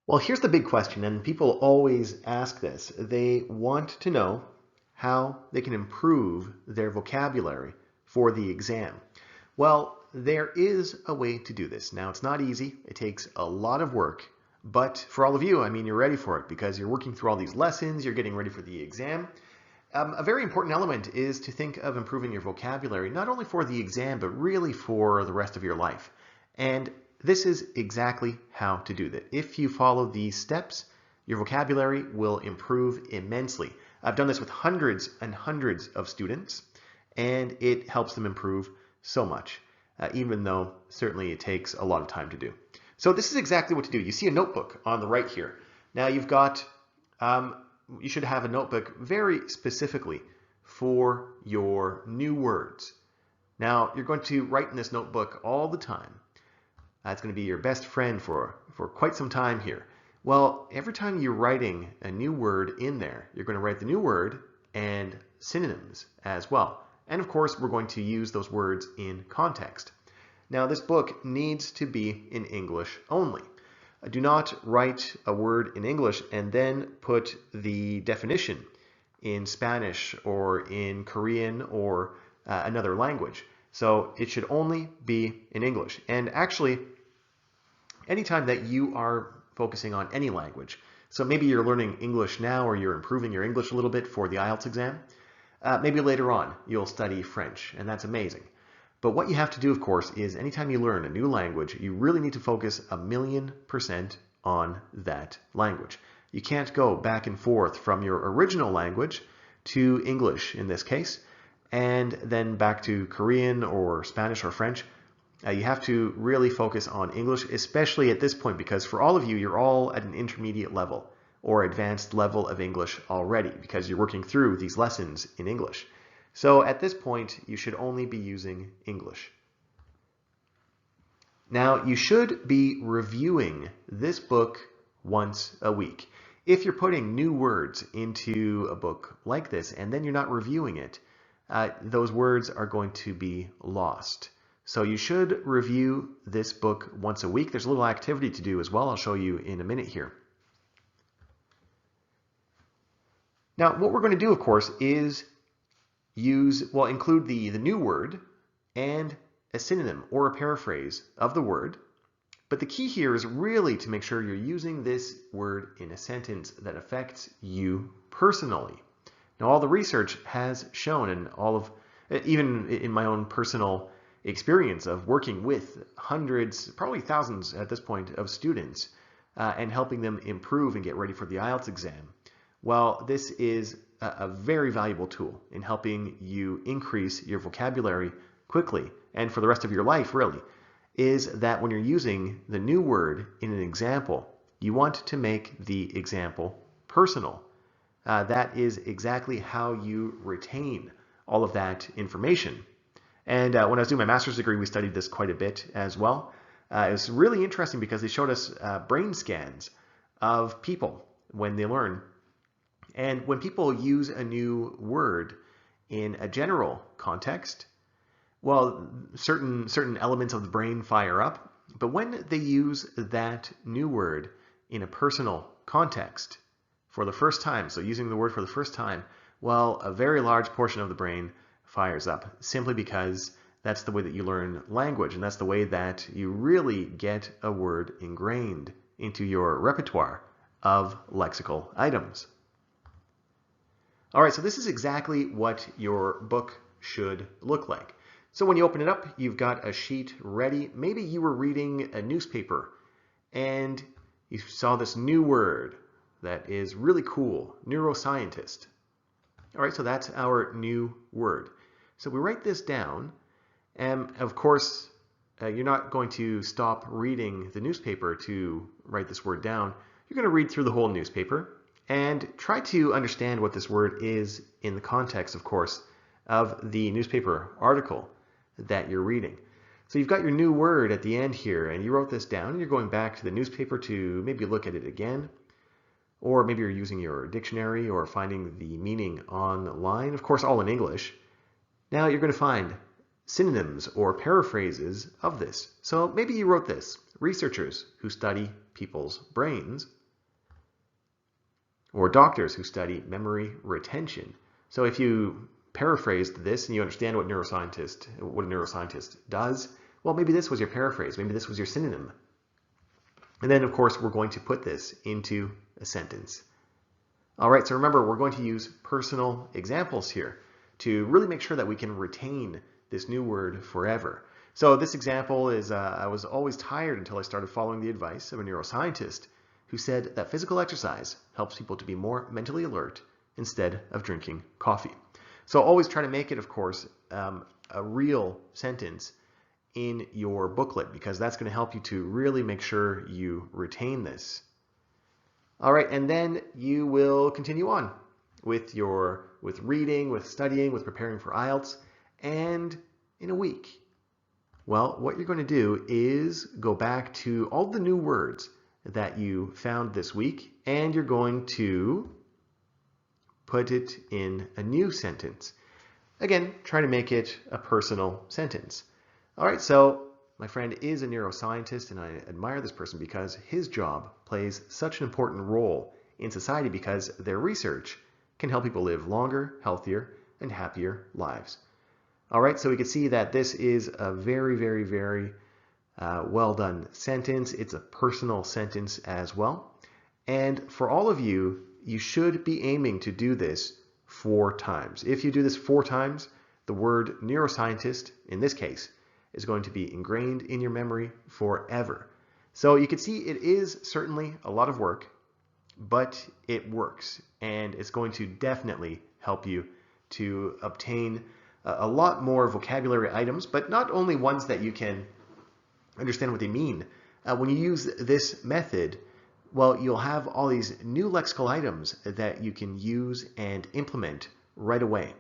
Well, here's the big question, and people always ask this. They want to know how they can improve their vocabulary for the exam. Well, there is a way to do this. Now, it's not easy. It takes a lot of work, but for all of you, I mean, you're ready for it because you're working through all these lessons, you're getting ready for the exam. A very important element is to think of improving your vocabulary, not only for the exam, but really for the rest of your life. And this is exactly how to do that. If you follow these steps, your vocabulary will improve immensely. I've done this with hundreds and hundreds of students, and it helps them improve so much, even though certainly it takes a lot of time to do. So this is exactly what to do. You see a notebook on the right here. Now you've got you should have a notebook very specifically for your new words. Now, you're going to write in this notebook all the time. It's going to be your best friend for quite some time here. Well, every time you're writing a new word in there, you're going to write the new word and synonyms as well. And of course, we're going to use those words in context. Now, this book needs to be in English only. Do not write a word in English and then put the definition in Spanish or in Korean or another language. So it should only be in English. And actually, anytime that you are focusing on any language, so maybe you're learning English now or you're improving your English a little bit for the IELTS exam, maybe later on you'll study French, and that's amazing. But what you have to do, of course, is anytime you learn a new language, you really need to focus 1,000,000% on that language. You can't go back and forth from your original language to English in this case, and then back to Korean or Spanish or French. You have to really focus on English, especially at this point, because for all of you, you're all at an intermediate level or advanced level of English already because you're working through these lessons in English. So at this point, you should only be using English. Now, you should be reviewing this book once a week. If you're putting new words into a book like this and then you're not reviewing it, those words are going to be lost. So you should review this book once a week. There's a little activity to do as well. I'll show you in a minute here. Now, what we're going to do, of course, is include the new word and a synonym or a paraphrase of the word. But the key here is really to make sure you're using this word in a sentence that affects you personally. Now, all the research has shown, and even in my own personal experience of working with hundreds, probably thousands at this point, of students and helping them improve and get ready for the IELTS exam, well, this is a very valuable tool in helping you increase your vocabulary quickly and for the rest of your life, really, is that when you're using the new word in an example, you want to make the example personal. That is exactly how you retain all of that information. And when I was doing my master's degree, we studied this quite a bit as well. It was really interesting because they showed us brain scans of people when they learn. And when people use a new word in a general context, well, certain elements of the brain fire up. But when they use that new word in a personal context for the first time, so using the word for the first time, well, a very large portion of the brain fires up simply because that's the way that you learn language, and that's the way that you really get a word ingrained into your repertoire of lexical items. All right, so this is exactly what your book should look like. So when you open it up, you've got a sheet ready. Maybe you were reading a newspaper and you saw this new word that is really cool, neuroscientist. All right, so that's our new word. So we write this down, and of course, you're not going to stop reading the newspaper to write this word down. You're going to read through the whole newspaper and try to understand what this word is in the context, of course, of the newspaper article that you're reading. So you've got your new word at the end here, and you wrote this down, and you're going back to the newspaper to maybe look at it again, or maybe you're using your dictionary or finding the meaning online, of course, all in English. Now you're going to find synonyms or paraphrases of this. So maybe you wrote this: researchers who study people's brains or doctors who study memory retention. So if you paraphrased this and you understand what a neuroscientist does, well, maybe this was your paraphrase, maybe this was your synonym. And then, of course, we're going to put this into a sentence. All right, so remember, we're going to use personal examples here to really make sure that we can retain this new word forever. So this example is, I was always tired until I started following the advice of a neuroscientist who said that physical exercise helps people to be more mentally alert instead of drinking coffee. So always try to make it, of course, a real sentence in your booklet, because that's going to help you to really make sure you retain this. All right, and then you will continue on with reading, with studying, with preparing for IELTS, and in a week, well, what you're going to do is go back to all the new words that you found this week, and you're going to put it in a new sentence. Again, try to make it a personal sentence. All right, so my friend is a neuroscientist, and I admire this person because his job plays such an important role in society, because their research can help people live longer, healthier, and happier lives. All right, so we can see that this is a very, very, very well done sentence. It's a personal sentence as well. And for all of you, you should be aiming to do this 4 times. If you do this 4 times, the word neuroscientist, in this case, is going to be ingrained in your memory forever. So you can see it is certainly a lot of work, but it works, and it's going to definitely help you to obtain a lot more vocabulary items, but not only ones that you can understand what they mean. When you use this method, well, you'll have all these new lexical items that you can use and implement right away.